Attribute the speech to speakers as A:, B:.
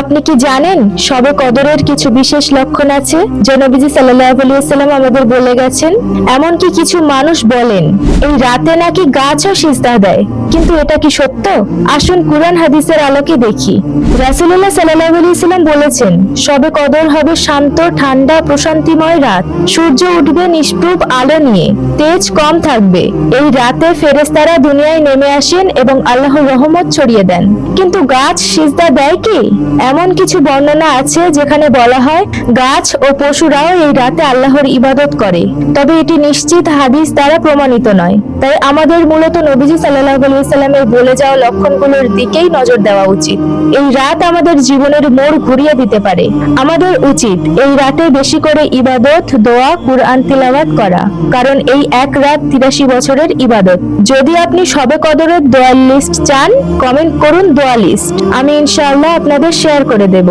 A: আপনি কি জানেন শবে কদরের কিছু বিশেষ লক্ষণ আছে যা নবীজি সাল্লাল্লাহু আলাইহি ওয়াসাল্লাম আমাদের বলে গেছেন? এমনকি কিছু মানুষ বলেন এই রাতে নাকি গাছও সিজদা দেয়, কিন্তু এটা কি সত্য? আসুন কুরআন হাদিসের আলোকে দেখি। রাসূলুল্লাহ সাল্লাল্লাহু আলাইহি ওয়াসাল্লাম বলেছেন, শবে কদর হবে শান্ত, ঠান্ডা, প্রশান্তিময় রাত। সূর্য উঠবে নিষ্প্রভ আলো নিয়ে, তেজ কম থাকবে। এই রাতে ফেরেশতারা দুনিয়ায় নেমে আসেন এবং আল্লাহর রহমত ছড়িয়ে দেন। কিন্তু গাছ সিজদা দেয় কি? এমন কিছু বর্ণনা আছে যেখানে বলা হয় গাছ ও পশুরাও এই রাতে আল্লাহর ইবাদত করে, তবে এটি নিশ্চিত হাদিস দ্বারা প্রমাণিত নয়। তাই আমাদের মূলত নবীজি সাল্লাল্লাহু আলাইহি ওয়াসাল্লামের বলে যাওয়া লক্ষণগুলোর দিকেই নজর দেওয়া উচিত। এই রাত আমাদের জীবনের মোড় ঘুরিয়ে দিতে পারে। আমাদের উচিত এই রাতে বেশি করে ইবাদত, দোয়া, কুরআন তিলাওয়াত করা, কারণ এই এক রাত ৮৩ বছরের ইবাদত। যদি আপনি শবে কদরের দোয়া লিস্ট চান, কমেন্ট করুন দোয়া লিস্ট, আমি ইনশাআল্লাহ আপনাদের শেয়ার করে দেব।